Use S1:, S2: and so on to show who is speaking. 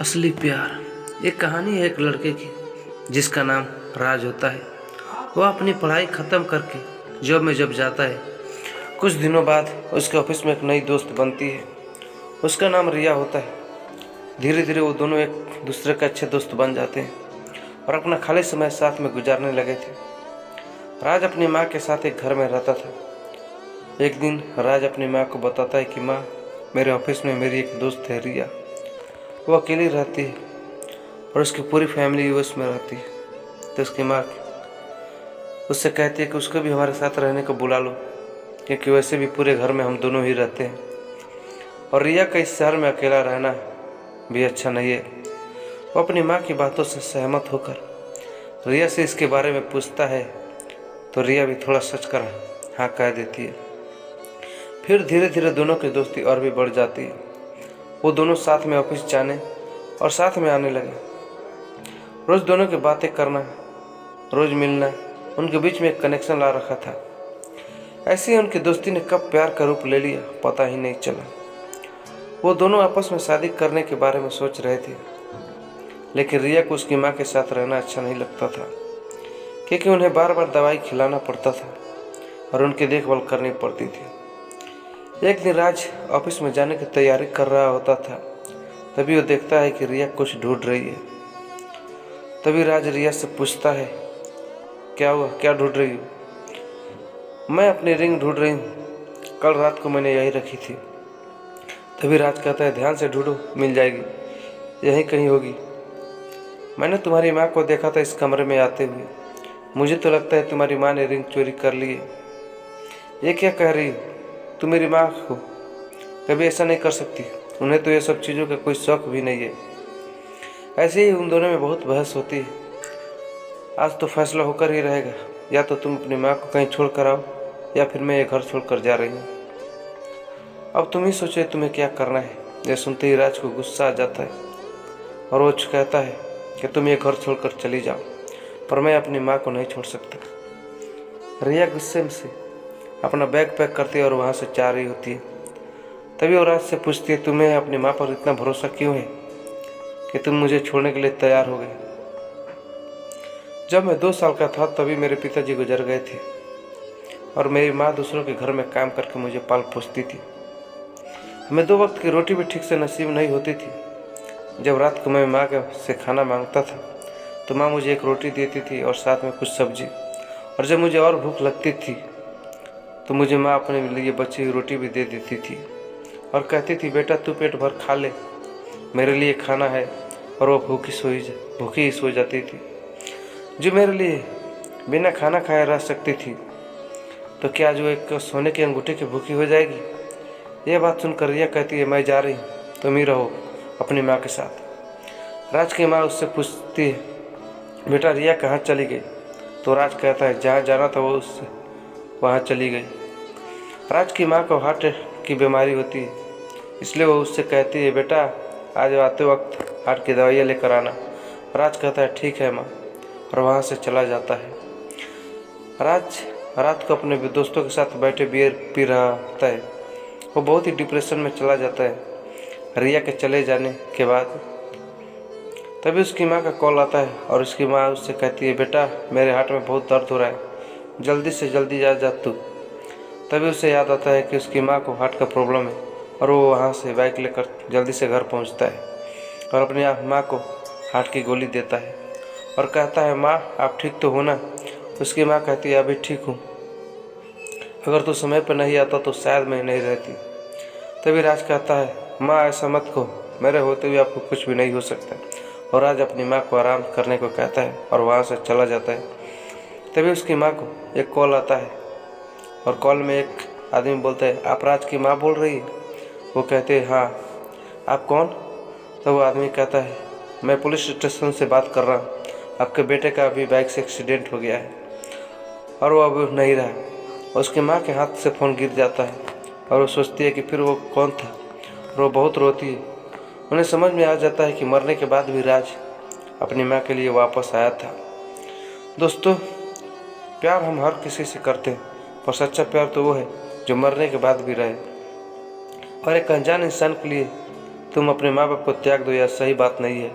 S1: असली प्यार एक कहानी है एक लड़के की जिसका नाम राज होता है। वह अपनी पढ़ाई ख़त्म करके जॉब में जब जाता है, कुछ दिनों बाद उसके ऑफिस में एक नई दोस्त बनती है। उसका नाम रिया होता है। धीरे धीरे वो दोनों एक दूसरे के अच्छे दोस्त बन जाते हैं और अपना खाली समय साथ में गुजारने लगे थे। राज अपनी माँ के साथ एक घर में रहता था। एक दिन राज अपनी माँ को बताता है कि माँ, मेरे ऑफिस में मेरी एक दोस्त है रिया। वो अकेली रहती है और उसकी पूरी फैमिली यूएस में रहती है। तो उसकी माँ उससे कहती है कि उसको भी हमारे साथ रहने को बुला लो, क्योंकि वैसे भी पूरे घर में हम दोनों ही रहते हैं और रिया का इस शहर में अकेला रहना भी अच्छा नहीं है। वो अपनी माँ की बातों से सहमत होकर रिया से इसके बारे में पूछता है, तो रिया भी थोड़ा सोच कर हाँ कह देती है। फिर धीरे धीरे दोनों की दोस्ती और भी बढ़ जाती है। वो दोनों साथ में ऑफिस जाने और साथ में आने लगे। रोज़ दोनों की बातें करना, रोज़ मिलना, उनके बीच में एक कनेक्शन ला रखा था। ऐसे ही उनकी दोस्ती ने कब प्यार का रूप ले लिया पता ही नहीं चला। वो दोनों आपस में शादी करने के बारे में सोच रहे थे, लेकिन रिया को उसकी माँ के साथ रहना अच्छा नहीं लगता था, क्योंकि उन्हें बार बार दवाई खिलाना पड़ता था और उनकी देखभाल करनी पड़ती थी। एक दिन राज ऑफिस में जाने की तैयारी कर रहा होता था, तभी वो देखता है कि रिया कुछ ढूंढ रही है। तभी राज रिया से पूछता है, क्या हुआ, क्या ढूंढ रही हो? मैं अपनी रिंग ढूंढ रही हूँ, कल रात को मैंने यही रखी थी। तभी राज कहता है, ध्यान से ढूंढो, मिल जाएगी, यहीं कहीं होगी। मैंने तुम्हारी माँ को देखा था इस कमरे में आते हुए। मुझे तो लगता है तुम्हारी माँ ने रिंग चोरी कर ली है। ये क्या कह रही हो? तुम मेरी माँ हो, कभी ऐसा नहीं कर सकती। उन्हें तो ये सब चीज़ों का कोई शौक भी नहीं है। ऐसे ही उन दोनों में बहुत बहस होती है। आज तो फैसला होकर ही रहेगा, या तो तुम अपनी माँ को कहीं छोड़ कर आओ या फिर मैं ये घर छोड़ कर जा रही हूँ। अब तुम ही सोचो तुम्हें क्या करना है। यह सुनते ही राज को गुस्सा आ जाता है और वो कहता है कि तुम ये घर छोड़कर चली जाओ, पर मैं अपनी माँ को नहीं छोड़ सकता। रिया गुस्से से अपना बैग पैक करती है और वहाँ से जा रही होती है। तभी वो राज से पूछती है, तुम्हें अपनी माँ पर इतना भरोसा क्यों है कि तुम मुझे छोड़ने के लिए तैयार हो गए? जब मैं 2 साल का था तभी मेरे पिताजी गुजर गए थे और मेरी माँ दूसरों के घर में काम करके मुझे पाल पोसती थी। हमें 2 वक्त की रोटी भी ठीक से नसीब नहीं होती थी। जब रात को मैं माँ से खाना मांगता था तो माँ मुझे एक रोटी देती थी और साथ में कुछ सब्जी, और जब मुझे और भूख लगती थी तो मुझे माँ अपने लिए बची हुई रोटी भी दे देती थी और कहती थी, बेटा तू पेट भर खा ले, मेरे लिए खाना है। और वो भूखी ही सो जाती थी। जो मेरे लिए बिना खाना खाए रह सकती थी, तो क्या जो एक सोने की अंगूठी की भूखी हो जाएगी? यह बात सुनकर रिया कहती है, मैं जा रही हूँ, तुम ही रहो अपनी माँ के साथ। राज की माँ उससे पूछती है, बेटा रिया कहाँ चली गई? तो राज कहता है, जहाँ जाना था वो उससे वहाँ चली गई। राज की माँ को हार्ट की बीमारी होती है, इसलिए वो उससे कहती है, बेटा आज आते वक्त हार्ट की दवाइयाँ लेकर आना। राज कहता है, ठीक है माँ, और वहाँ से चला जाता है। राज रात को अपने दोस्तों के साथ बैठे बियर पी रहा होता है। वो बहुत ही डिप्रेशन में चला जाता है रिया के चले जाने के बाद। तभी उसकी माँ का कॉल आता है और उसकी माँ उससे कहती है, बेटा मेरे हार्ट में बहुत दर्द हो रहा है, जल्दी से जल्दी जा तू। तभी उसे याद आता है कि उसकी माँ को हार्ट का प्रॉब्लम है और वो वहाँ से बाइक लेकर जल्दी से घर पहुँचता है और अपनी माँ को हार्ट की गोली देता है और कहता है, माँ आप ठीक तो हो ना? उसकी माँ कहती है, अभी ठीक हूँ, अगर तू समय पर नहीं आता तो शायद मैं नहीं रहती। तभी राज कहता है, माँ ऐसा मत कहो, मेरे होते हुए आपको कुछ भी नहीं हो सकता। और राज अपनी माँ को आराम करने को कहता है और वहाँ से चला जाता है। तभी उसकी माँ को एक कॉल आता है और कॉल में एक आदमी बोलता है, आप राज की माँ बोल रही है? वो कहते हैं, हाँ, आप कौन? तो वो आदमी कहता है, मैं पुलिस स्टेशन से बात कर रहा हूँ, आपके बेटे का अभी बाइक से एक्सीडेंट हो गया है और वो अब नहीं रहा। उसकी माँ के हाथ से फ़ोन गिर जाता है और वो सोचती है कि फिर वो कौन था, और वो बहुत रोती है। उन्हें समझ में आ जाता है कि मरने के बाद भी राज अपनी माँ के लिए वापस आया था। दोस्तों, प्यार हम हर किसी से करते हैं, पर सच्चा प्यार तो वो है जो मरने के बाद भी रहे। और एक अनजान इंसान के लिए तुम अपने माँ बाप को त्याग दो, यह सही बात नहीं है।